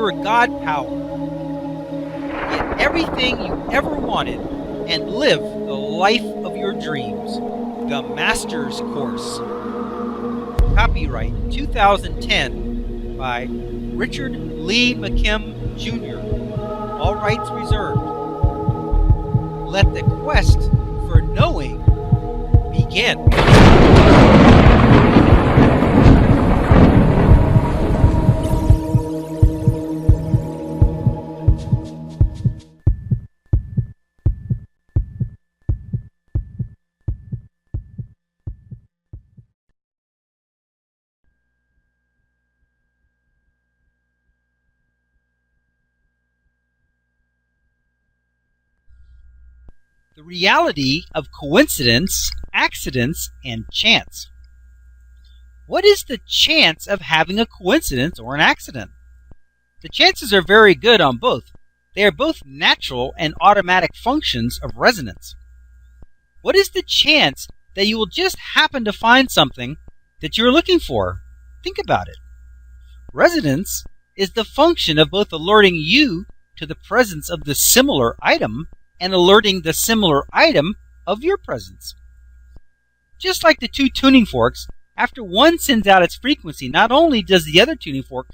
you're a god power. Get everything you ever wanted and live the life of your dreams. The Master's Course. Copyright 2010 by Richard Lee McKim Jr. All rights reserved. Let the quest for knowing begin. The reality of coincidence, accidents, and chance. What is the chance of having a coincidence or an accident? The chances are very good on both. They are both natural and automatic functions of resonance. What is the chance that you will just happen to find something that you're looking for? Think about it. Resonance is the function of both alerting you to the presence of the similar item and alerting the similar item of your presence. Just like the two tuning forks, after one sends out its frequency, not only does the other tuning fork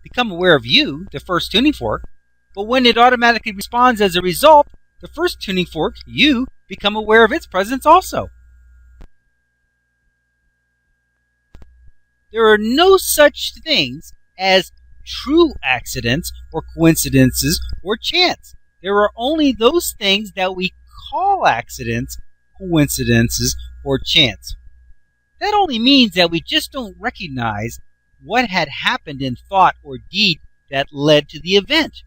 become aware of you, the first tuning fork, but when it automatically responds as a result, the first tuning fork, you, become aware of its presence also. There are no such things as true accidents or coincidences or chance. There are only those things that we call accidents, coincidences, or chance. That only means that we just don't recognize what had happened in thought or deed that led to the event.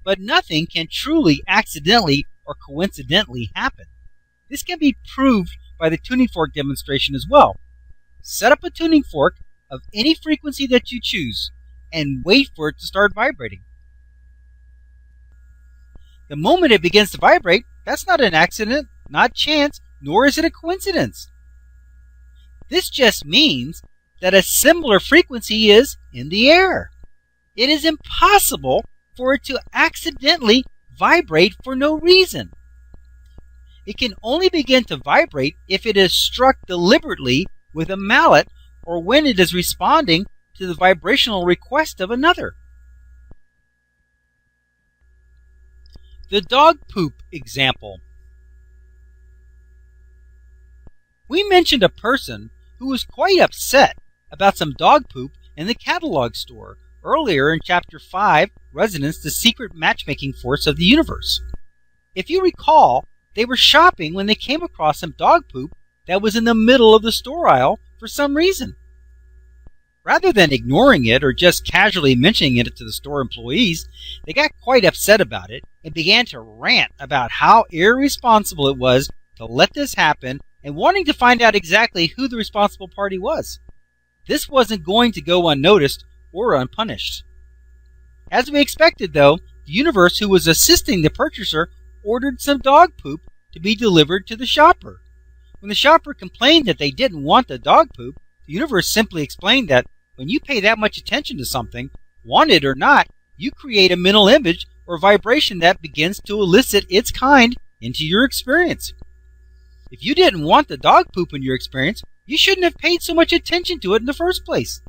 But nothing can truly accidentally or coincidentally happen. This can be proved by the tuning fork demonstration as well. Set up a tuning fork of any frequency that you choose and wait for it to start vibrating. The moment it begins to vibrate, that's not an accident, not chance, nor is it a coincidence. This just means that a similar frequency is in the air. It is impossible for it to accidentally vibrate for no reason. It can only begin to vibrate if it is struck deliberately with a mallet or when it is responding to the vibrational request of another. The dog poop example. We mentioned a person who was quite upset about some dog poop in the catalog store earlier in Chapter 5, Resonance, the Secret Matchmaking Force of the Universe. If you recall, they were shopping when they came across some dog poop that was in the middle of the store aisle for some reason. Rather than ignoring it or just casually mentioning it to the store employees, they got quite upset about it and began to rant about how irresponsible it was to let this happen and wanting to find out exactly who the responsible party was. This wasn't going to go unnoticed or unpunished. As we expected, though, the universe who was assisting the purchaser ordered some dog poop to be delivered to the shopper. When the shopper complained that they didn't want the dog poop, the universe simply explained that when you pay that much attention to something, want it or not, you create a mental image or vibration that begins to elicit its kind into your experience. If you didn't want the dog poop in your experience, you shouldn't have paid so much attention to it in the first place.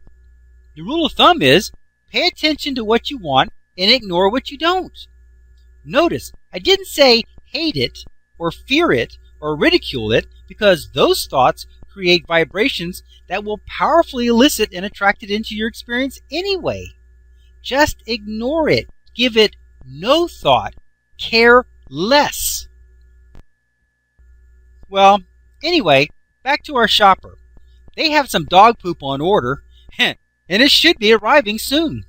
The rule of thumb is, pay attention to what you want and ignore what you don't. Notice, I didn't say hate it or fear it or ridicule it, because those thoughts create vibrations that will powerfully elicit and attract it into your experience anyway. Just ignore it. Give it no thought. Care less. Well, anyway, back to our shopper. They have some dog poop on order, and it should be arriving soon.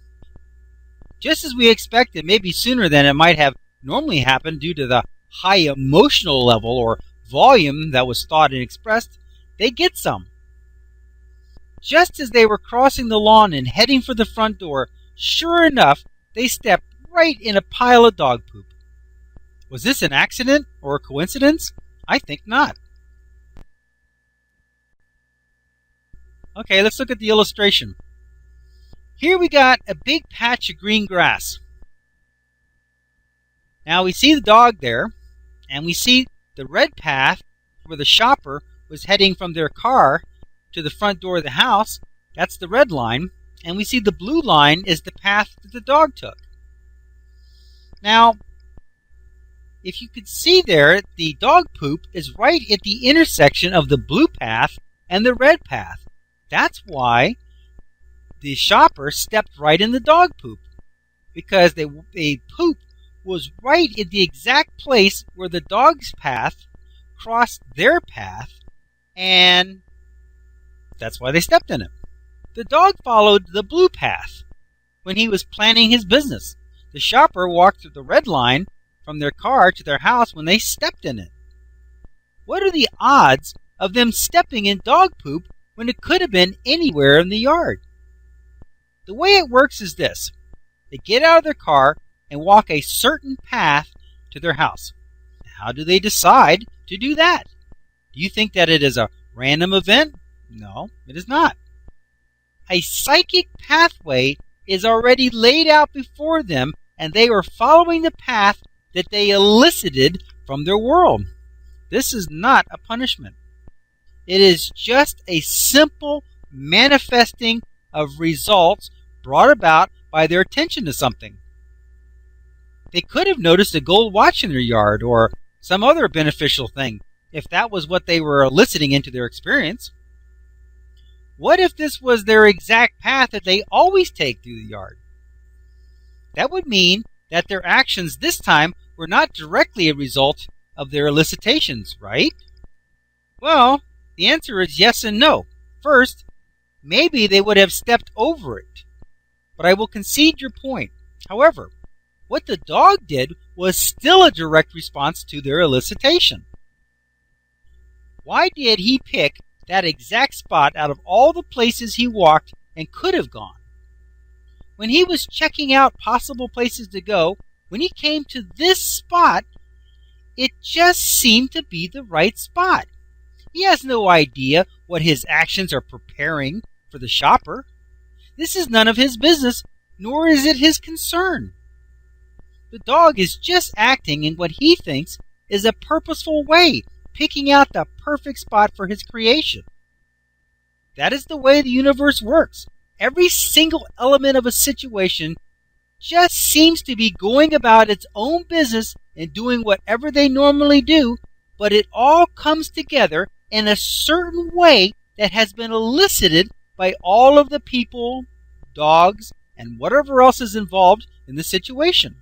Just as we expected, maybe sooner than it might have normally happened due to the high emotional level or volume that was thought and expressed, they get some. Just as they were crossing the lawn and heading for the front door, sure enough, they stepped right in a pile of dog poop. Was this an accident or a coincidence? I think not. Okay, let's look at the illustration. Here we got a big patch of green grass. Now we see the dog there, and we see the red path where the shopper was heading from their car to the front door of the house. That's the red line. And we see the blue line is the path that the dog took. Now, if you could see there, the dog poop is right at the intersection of the blue path and the red path. That's why the shopper stepped right in the dog poop, because the poop was right at the exact place where the dog's path crossed their path, and that's why they stepped in it. The dog followed the blue path when he was planning his business. The shopper walked through the red line from their car to their house when they stepped in it. What are the odds of them stepping in dog poop when it could have been anywhere in the yard? The way it works is this. They get out of their car and walk a certain path to their house. How do they decide to do that? Do you think that it is a random event? No, it is not. A psychic pathway is already laid out before them, and they are following the path that they elicited from their world. This is not a punishment. It is just a simple manifesting of results brought about by their attention to something. They could have noticed a gold watch in their yard or some other beneficial thing if that was what they were eliciting into their experience. What if this was their exact path that they always take through the yard? That would mean that their actions this time were not directly a result of their elicitations, right? Well, the answer is yes and no. First, maybe they would have stepped over it, but I will concede your point. However, what the dog did was still a direct response to their elicitation. Why did he pick that exact spot out of all the places he walked and could have gone? When he was checking out possible places to go, when he came to this spot, it just seemed to be the right spot. He has no idea what his actions are preparing for the shopper. This is none of his business, nor is it his concern. The dog is just acting in what he thinks is a purposeful way, picking out the perfect spot for his creation. That is the way the universe works. Every single element of a situation just seems to be going about its own business and doing whatever they normally do, but it all comes together in a certain way that has been elicited by all of the people, dogs, and whatever else is involved in the situation.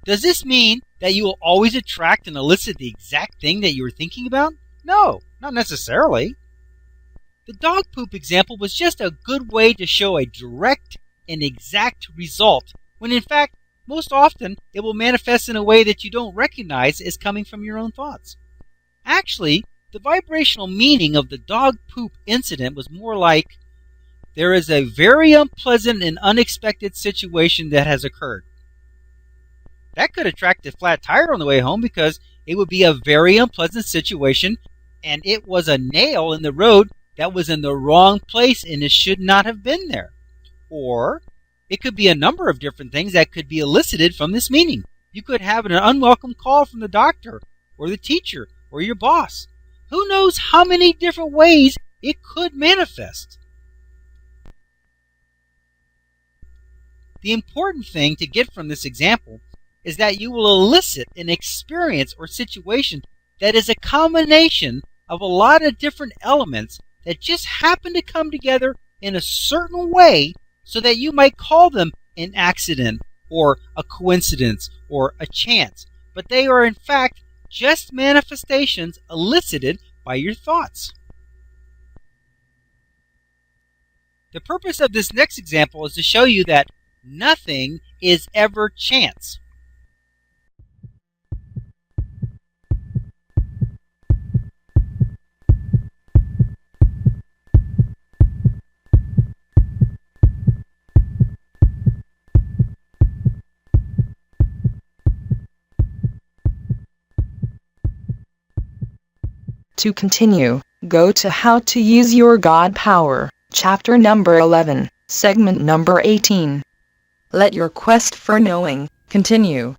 Does this mean that you will always attract and elicit the exact thing that you were thinking about? No, not necessarily. The dog poop example was just a good way to show a direct and exact result, when in fact, most often it will manifest in a way that you don't recognize as coming from your own thoughts. Actually, the vibrational meaning of the dog poop incident was more like, there is a very unpleasant and unexpected situation that has occurred. That could attract a flat tire on the way home because it would be a very unpleasant situation and it was a nail in the road that was in the wrong place and it should not have been there. Or it could be a number of different things that could be elicited from this meaning. You could have an unwelcome call from the doctor or the teacher or your boss. Who knows how many different ways it could manifest? The important thing to get from this example is that you will elicit an experience or situation that is a combination of a lot of different elements that just happen to come together in a certain way so that you might call them an accident or a coincidence or a chance. But they are in fact just manifestations elicited by your thoughts. The purpose of this next example is to show you that nothing is ever chance. To continue, go to How to Use Your God Power, chapter number 11. Segment number 18. Let your quest for knowing continue.